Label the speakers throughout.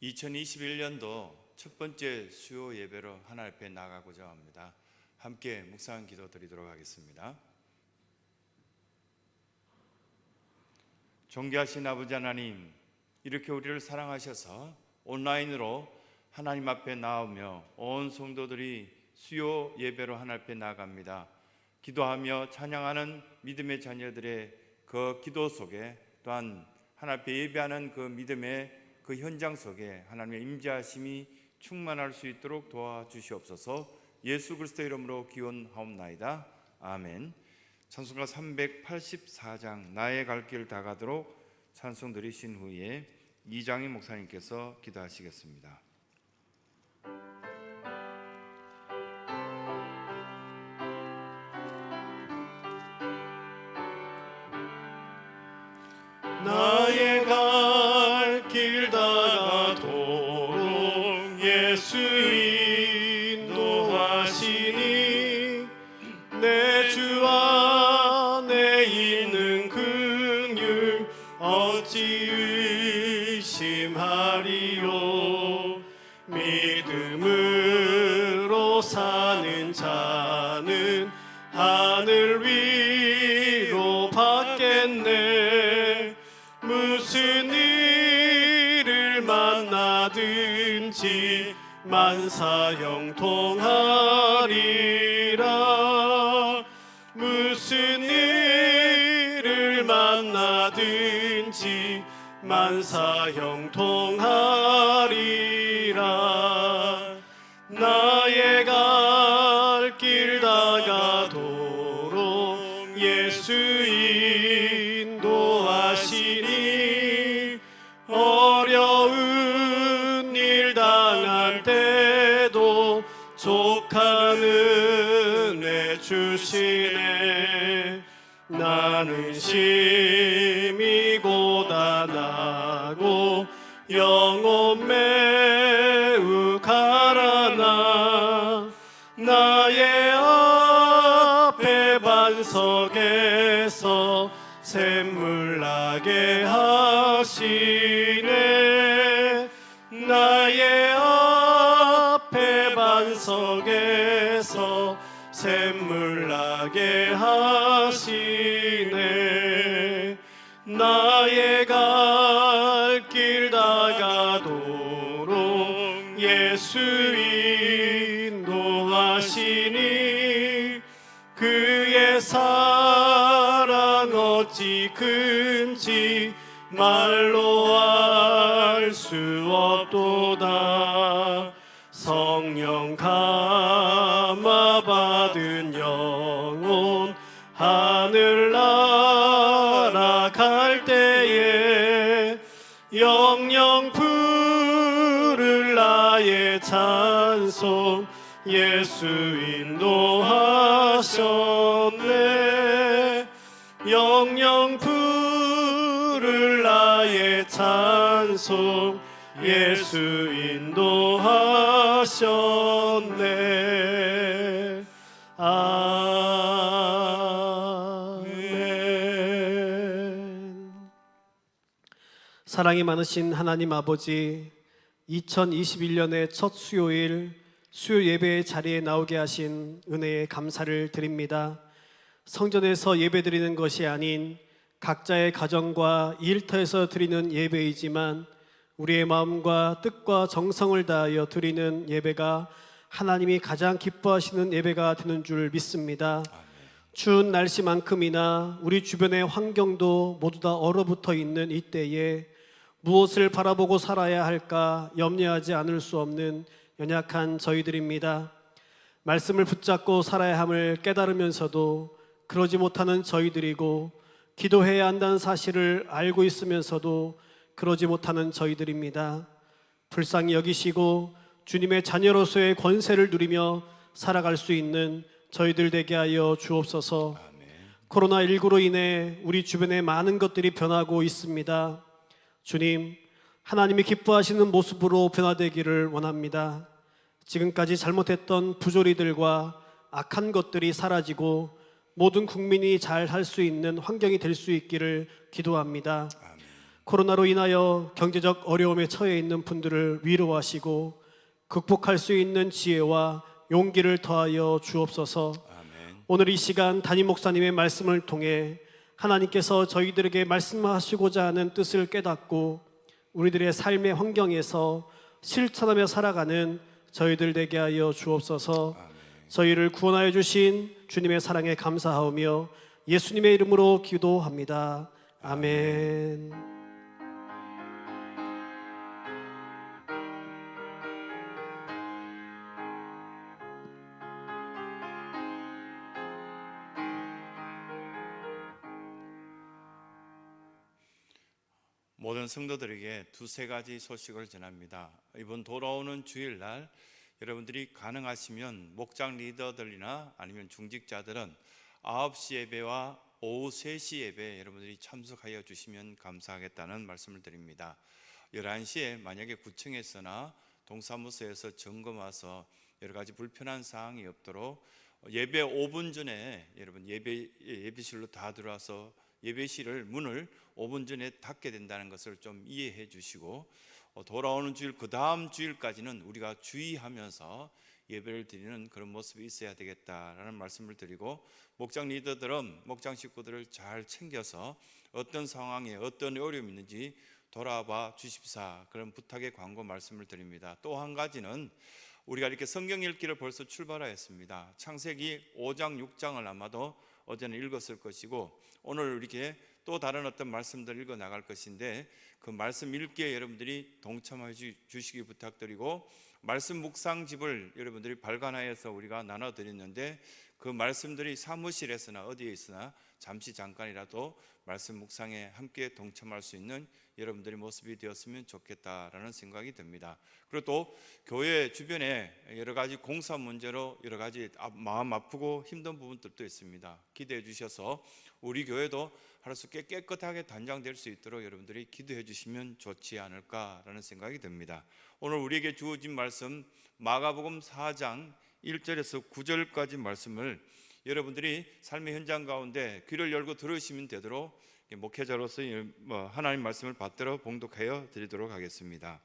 Speaker 1: 2021년도 첫 번째 수요 예배로 하나님 앞에 나가고자 합니다. 함께 묵상 기도 드리도록 하겠습니다. 존귀하신 아버지 하나님, 이렇게 우리를 사랑하셔서 온라인으로 하나님 앞에 나오며 온 성도들이 수요 예배로 하나님 앞에 나아갑니다. 기도하며 찬양하는 믿음의 자녀들의 그 기도 속에, 또한 하나님 앞에 예배하는 그 믿음의 그 현장 속에 하나님의 임재하심이 충만할 수 있도록 도와주시옵소서. 예수 그리스도의 이름으로 기원하옵나이다. 아멘. 찬송가 384장 나의 갈 길 다가도록 찬송 드리신 후에 이장희 목사님께서 기도하시겠습니다.
Speaker 2: 나의 갈 길 다가도록 예수 인도하시니 내 주 안에 있는 긍휼 어찌 의심하리요. 믿음으로 사는 자는 하늘 위로 받겠네. 무슨 일을 만나든지 만사형통하리라. 무슨 일을 만나든지 만사형통하리라. 나의 갈 길 다가도록 예수 인도하시니 어려운 일 당할 때도 족한 은혜 주시네. 나는 심히 고단하고 영혼 매우 가라나 나의 앞에 반석에서 샘물 나게 하시네. 나의 앞에 반석에서 샘물 나게 하시네. 나의 갈 길 다가도록 예수 인도하시니 그의 사랑 어찌 큰지 말로 알 수 없도다. 성령 감화 받은 영혼 하늘 날아갈 때에 영영 부를 나의 찬송 예수 인도하셨네. 영영 부를 나의 찬송 예수 인도하셨네. 아멘.
Speaker 3: 사랑이 많으신 하나님 아버지, 2021년의 첫 수요일 수요 예배의 자리에 나오게 하신 은혜에 감사를 드립니다. 성전에서 예배드리는 것이 아닌 각자의 가정과 일터에서 드리는 예배이지만 우리의 마음과 뜻과 정성을 다하여 드리는 예배가 하나님이 가장 기뻐하시는 예배가 되는 줄 믿습니다. 추운 날씨만큼이나 우리 주변의 환경도 모두 다 얼어붙어 있는 이때에 무엇을 바라보고 살아야 할까 염려하지 않을 수 없는 연약한 저희들입니다. 말씀을 붙잡고 살아야 함을 깨달으면서도 그러지 못하는 저희들이고, 기도해야 한다는 사실을 알고 있으면서도 그러지 못하는 저희들입니다. 불쌍히 여기시고 주님의 자녀로서의 권세를 누리며 살아갈 수 있는 저희들 되게 하여 주옵소서. 코로나19로 인해 우리 주변에 많은 것들이 변하고 있습니다. 주님, 하나님이 기뻐하시는 모습으로 변화되기를 원합니다. 지금까지 잘못했던 부조리들과 악한 것들이 사라지고 모든 국민이 잘 할 수 있는 환경이 될 수 있기를 기도합니다. 코로나로 인하여 경제적 어려움에 처해 있는 분들을 위로하시고 극복할 수 있는 지혜와 용기를 더하여 주옵소서.
Speaker 1: 아멘.
Speaker 3: 오늘 이 시간 담임 목사님의 말씀을 통해 하나님께서 저희들에게 말씀하시고자 하는 뜻을 깨닫고 우리들의 삶의 환경에서 실천하며 살아가는 저희들 되게 하여 주옵소서. 저희를 구원하여 주신 주님의 사랑에 감사하오며 예수님의 이름으로 기도합니다. 아멘.
Speaker 1: 모든 성도들에게 두세 가지 소식을 전합니다. 이번 돌아오는 주일날 여러분들이 가능하시면 목장 리더들이나 아니면 중직자들은 9시 예배와 오후 3시 예배 여러분들이 참석하여 주시면 감사하겠다는 말씀을 드립니다. 11시에 만약에 구청에서나 동사무소에서 점검 와서 여러 가지 불편한 사항이 없도록 예배 5분 전에 여러분 예배실로 다 들어와서 예배실을 문을 5분 전에 닫게 된다는 것을 좀 이해해 주시고 돌아오는 주일 그 다음 주일까지는 우리가 주의하면서 예배를 드리는 그런 모습이 있어야 되겠다라는 말씀을 드리고 목장 리더들은 목장 식구들을 잘 챙겨서 어떤 상황에 어떤 어려움이 있는지 돌아봐 주십사 그런 부탁의 광고 말씀을 드립니다. 또 한 가지는 우리가 이렇게 성경 읽기를 벌써 출발하였습니다. 창세기 5장 6장을 아마도 어제는 읽었을 것이고 오늘 이렇게 또 다른 어떤 말씀들을 읽어 나갈 것인데 그 말씀 읽기에 여러분들이 동참해 주시기 부탁드리고 말씀 묵상집을 여러분들이 발간하여서 우리가 나눠드렸는데 그 말씀들이 사무실에서나 어디에 있으나 잠시 잠깐이라도 말씀 묵상에 함께 동참할 수 있는 여러분들의 모습이 되었으면 좋겠다라는 생각이 듭니다. 그리고 또 교회 주변에 여러 가지 공사 문제로 여러 가지 마음 아프고 힘든 부분들도 있습니다. 기대해 주셔서 우리 교회도 하루속에 깨끗하게 단장될 수 있도록 여러분들이 기도해 주시면 좋지 않을까라는 생각이 듭니다. 오늘 우리에게 주어진 말씀 마가복음 4장 1절에서 9절까지 말씀을 여러분들이 삶의 현장 가운데 귀를 열고 들으시면 되도록 목회자로서 하나님 말씀을 받들어 봉독하여 드리도록 하겠습니다.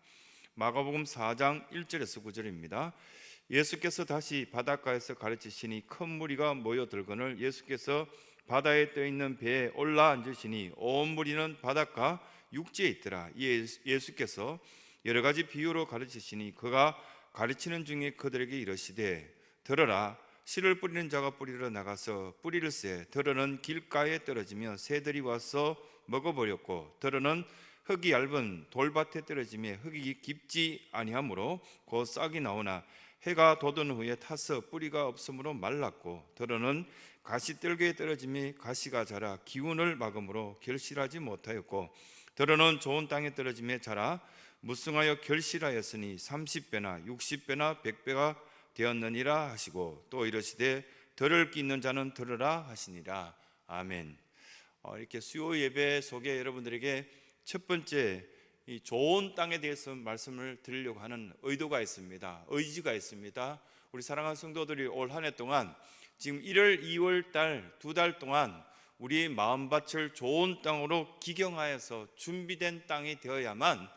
Speaker 1: 마가복음 4장 1절에서 9절입니다. 예수께서 다시 바닷가에서 가르치시니 큰 무리가 모여들거늘 예수께서 바다에 떠있는 배에 올라 앉으시니 온 무리는 바닷가 육지에 있더라. 예수께서 여러 가지 비유로 가르치시니 그가 가르치는 중에 그들에게 이르시되 들으라 씨를 뿌리는 자가 뿌리러 나가서 뿌리를 쎄 들으는 길가에 떨어지며 새들이 와서 먹어버렸고 들으는 흙이 얇은 돌밭에 떨어지며 흙이 깊지 아니하므로 곧 싹이 나오나 해가 돋은 후에 타서 뿌리가 없으므로 말랐고 들으는 가시떨기에 떨어지며 가시가 자라 기운을 막음으로 결실하지 못하였고 들으는 좋은 땅에 떨어지며 자라 무성하여 결실하였으니 30배나 60배나 100배가 되었느니라 하시고 또 이르시되 들을 귀 있는 자는 들으라 하시니라. 아멘. 이렇게 수요 예배 속에 여러분들에게 첫 번째 이 좋은 땅에 대해서 말씀을 드리려고 하는 의도가 있습니다. 의지가 있습니다. 우리 사랑하는 성도들이 올 한 해 동안 지금 1월, 2월 달 두 달 동안 우리의 마음밭을 좋은 땅으로 기경하여서 준비된 땅이 되어야만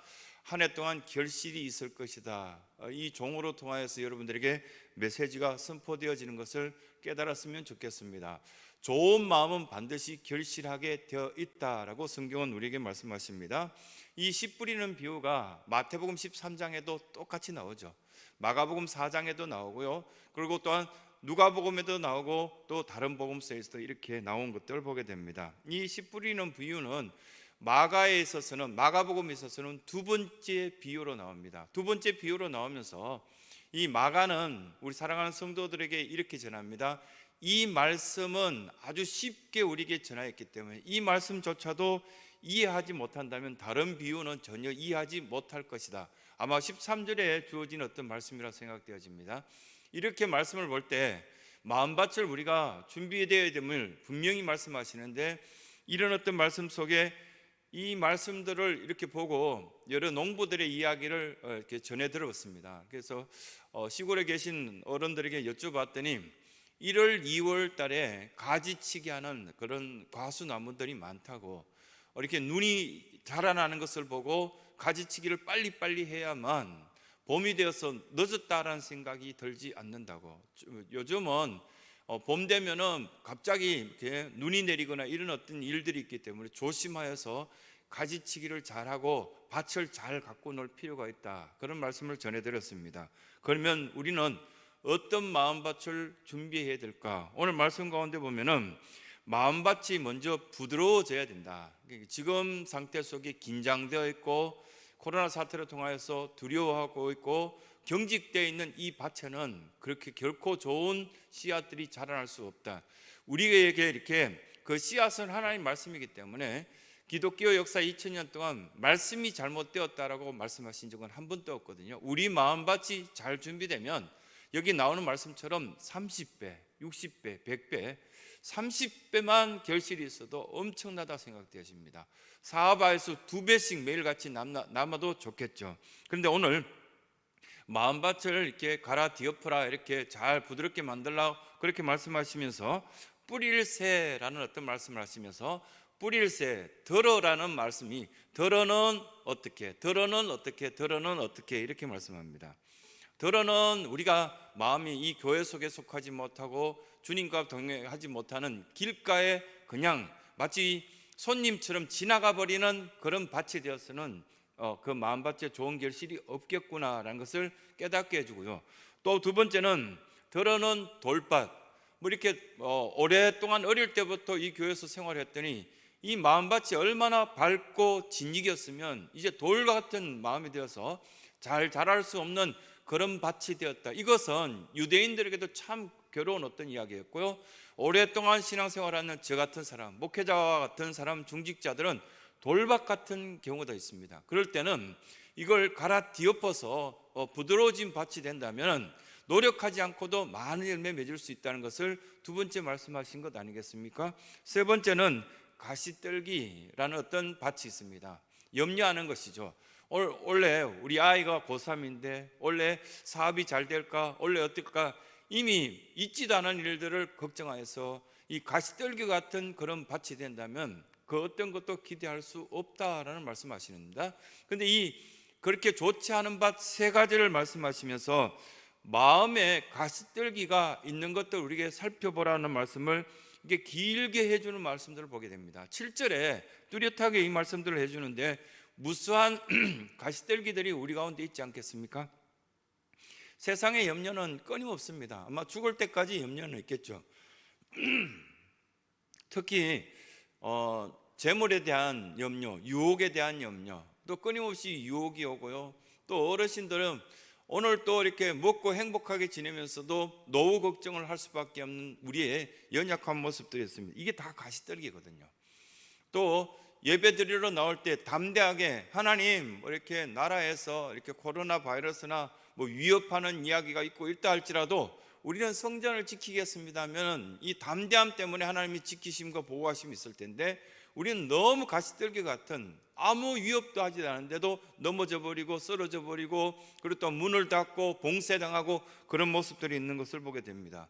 Speaker 1: 한 해 동안 결실이 있을 것이다. 이 종으로 통하여서 여러분들에게 메시지가 선포되어지는 것을 깨달았으면 좋겠습니다. 좋은 마음은 반드시 결실하게 되어 있다라고 성경은 우리에게 말씀하십니다. 이 씨 뿌리는 비유가 마태복음 13장에도 똑같이 나오죠. 마가복음 4장에도 나오고요. 그리고 또한 누가복음에도 나오고 또 다른 복음서에서도 이렇게 나온 것들을 보게 됩니다. 이 씨 뿌리는 비유는 마가에 있어서는 마가복음에 있어서는 두 번째 비유로 나옵니다. 두 번째 비유로 나오면서 이 마가는 우리 사랑하는 성도들에게 이렇게 전합니다. 이 말씀은 아주 쉽게 우리에게 전하였기 때문에 이 말씀조차도 이해하지 못한다면 다른 비유는 전혀 이해하지 못할 것이다. 아마 13절에 주어진 어떤 말씀이라 생각되어집니다. 이렇게 말씀을 볼 때 마음밭을 우리가 준비되어야 됨을 분명히 말씀하시는데 이런 어떤 말씀 속에 이 말씀들을 이렇게 보고 여러 농부들의 이야기를 이렇게 전해 들었습니다. 그래서 시골에 계신 어른들에게 여쭤봤더니 1월, 2월 달에 가지치기 하는 그런 과수나무들이 많다고 이렇게 눈이 자라나는 것을 보고 가지치기를 빨리빨리 해야만 봄이 되어서 늦었다라는 생각이 들지 않는다고. 요즘은 봄 되면은 갑자기 이렇게 눈이 내리거나 이런 어떤 일들이 있기 때문에 조심하여서 가지치기를 잘하고 밭을 잘 가꿔 놓을 필요가 있다, 그런 말씀을 전해드렸습니다. 그러면 우리는 어떤 마음밭을 준비해야 될까? 오늘 말씀 가운데 보면은 마음밭이 먼저 부드러워져야 된다. 지금 상태 속에 긴장되어 있고 코로나 사태를 통하여서 두려워하고 있고 경직되어 있는 이 밭에는 그렇게 결코 좋은 씨앗들이 자라날 수 없다. 우리에게 이렇게 그 씨앗은 하나님 말씀이기 때문에 기독교 역사 2000년 동안 말씀이 잘못되었다라고 말씀하신 적은 한 번도 없거든요. 우리 마음밭이 잘 준비되면 여기 나오는 말씀처럼 30배, 60배, 100배, 30배만 결실이 있어도 엄청나다 생각되어집니다. 사하바에서 2배씩 매일같이 남아도 좋겠죠. 그런데 오늘 마음밭을 이렇게 갈아 뒤엎어라, 이렇게 잘 부드럽게 만들라, 그렇게 말씀하시면서 뿌릴새라는 어떤 말씀을 하시면서 뿌릴새, 덜어라는 말씀이 덜어는 어떻게, 덜어는 어떻게, 덜어는 어떻게 이렇게 말씀합니다. 덜어는 우리가 마음이 이 교회 속에 속하지 못하고 주님과 동행하지 못하는 길가에 그냥 마치 손님처럼 지나가 버리는 그런 밭이 되어서는 그 마음밭에 좋은 결실이 없겠구나라는 것을 깨닫게 해주고요. 또 두 번째는 덜어는 돌밭. 뭐 이렇게 오랫동안 어릴 때부터 이 교회에서 생활했더니 이 마음밭이 얼마나 밝고 진익이었으면 이제 돌 같은 마음이 되어서 잘 자랄 수 없는 그런 밭이 되었다. 이것은 유대인들에게도 참 괴로운 어떤 이야기였고요. 오랫동안 신앙생활하는 저 같은 사람, 목회자와 같은 사람, 중직자들은 돌밭 같은 경우도 있습니다. 그럴 때는 이걸 갈아 뒤엎어서 부드러워진 밭이 된다면 노력하지 않고도 많은 열매 맺을 수 있다는 것을 두 번째 말씀하신 것 아니겠습니까? 세 번째는 가시떨기라는 어떤 밭이 있습니다. 염려하는 것이죠. 원래 우리 아이가 고3인데 원래 사업이 잘 될까, 원래 어떨까, 이미 있지도 않은 일들을 걱정하여서 이 가시떨기 같은 그런 밭이 된다면 그 어떤 것도 기대할 수 없다라는 말씀하시는다. 그런데 이 그렇게 좋지 않은 밭 세 가지를 말씀하시면서 마음에 가시떨기가 있는 것들 우리에게 살펴보라는 말씀을 이게 길게 해주는 말씀들을 보게 됩니다. 7절에 뚜렷하게 이 말씀들을 해주는데 무수한 가시떨기들이 우리 가운데 있지 않겠습니까? 세상의 염려는 끊임없습니다. 아마 죽을 때까지 염려는 있겠죠. 특히 재물에 대한 염려, 유혹에 대한 염려, 또 끊임없이 유혹이 오고요. 또 어르신들은 오늘 또 이렇게 먹고 행복하게 지내면서도 노후 걱정을 할 수밖에 없는 우리의 연약한 모습들이 있습니다. 이게 다 가시떨기거든요. 또 예배 드리러 나올 때 담대하게 하나님 이렇게 나라에서 이렇게 코로나 바이러스나 뭐 위협하는 이야기가 있고 있다 할지라도 우리는 성전을 지키겠습니다 하면 이 담대함 때문에 하나님이 지키심과 보호하심이 있을 텐데 우리는 너무 가시떨기 같은 아무 위협도 하지 않은데도 넘어져 버리고 쓰러져 버리고 그리고 또 문을 닫고 봉쇄당하고 그런 모습들이 있는 것을 보게 됩니다.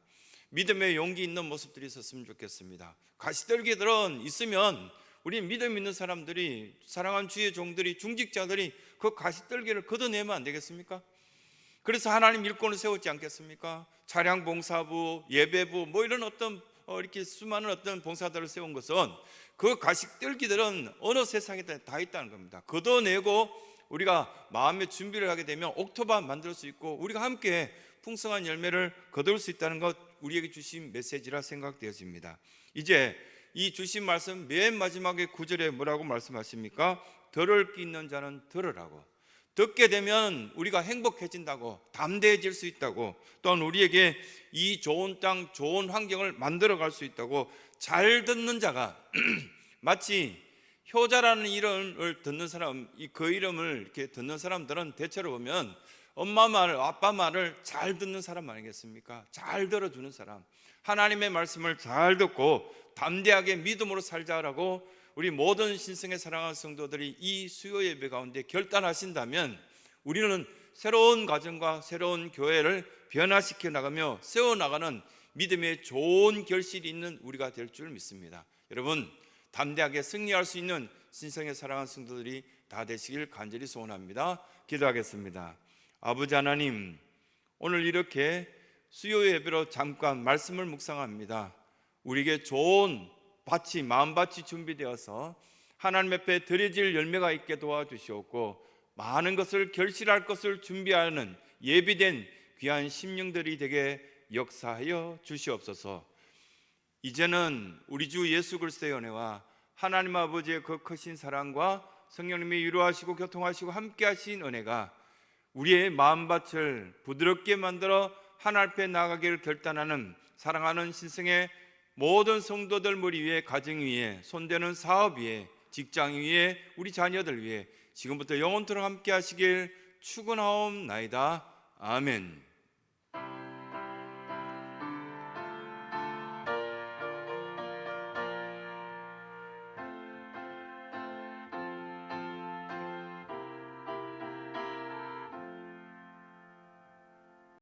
Speaker 1: 믿음의 용기 있는 모습들이 있었으면 좋겠습니다. 가시떨기들은 있으면 우리 믿음 있는 사람들이, 사랑하는 주의 종들이, 중직자들이 그 가시떨기를 걷어내면 안 되겠습니까? 그래서 하나님 일꾼을 세웠지 않겠습니까? 차량봉사부, 예배부 뭐 이런 어떤 이렇게 수많은 어떤 봉사들을 세운 것은 그 가시떨기들은 어느 세상에 다 있다는 겁니다. 걷어내고 우리가 마음의 준비를 하게 되면 옥토밭 만들 수 있고 우리가 함께 풍성한 열매를 거둘 수 있다는 것 우리에게 주신 메시지라 생각되어집니다. 이제 이 주신 말씀 맨 마지막에 9절에 뭐라고 말씀하십니까? 들을 귀 있는 자는 들으라고. 듣게 되면 우리가 행복해진다고, 담대해질 수 있다고, 또한 우리에게 이 좋은 땅, 좋은 환경을 만들어 갈 수 있다고. 잘 듣는 자가 마치 효자라는 이름을 듣는 사람, 그 이름을 이렇게 듣는 사람들은 대체로 보면 엄마 말을, 아빠 말을 잘 듣는 사람 아니겠습니까? 잘 들어주는 사람, 하나님의 말씀을 잘 듣고 담대하게 믿음으로 살자라고 우리 모든 신성의 사랑하는 성도들이 이 수요 예배 가운데 결단하신다면 우리는 새로운 가정과 새로운 교회를 변화시켜 나가며 세워나가는 믿음의 좋은 결실이 있는 우리가 될 줄 믿습니다. 여러분, 담대하게 승리할 수 있는 신성의 사랑하는 성도들이 다 되시길 간절히 소원합니다. 기도하겠습니다. 아버지 하나님, 오늘 이렇게 수요 예배로 잠깐 말씀을 묵상합니다. 우리에게 좋은 밭이, 마음밭이 준비되어서 하나님 앞에 드려질 열매가 있게 도와주시옵고, 많은 것을 결실할 것을 준비하는 예비된 귀한 심령들이 되게 역사하여 주시옵소서. 이제는 우리 주 예수 그리스도의 은혜와 하나님 아버지의 그 크신 사랑과 성령님이 위로하시고 교통하시고 함께하신 은혜가 우리의 마음밭을 부드럽게 만들어 하나님 앞에 나아가기를 결단하는 사랑하는 신성의 모든 성도들 머리 위에, 가정 위에, 손대는 사업 위에, 직장 위에, 우리 자녀들 위에 지금부터 영원토록 함께하시길 축원하옵나이다. 아멘.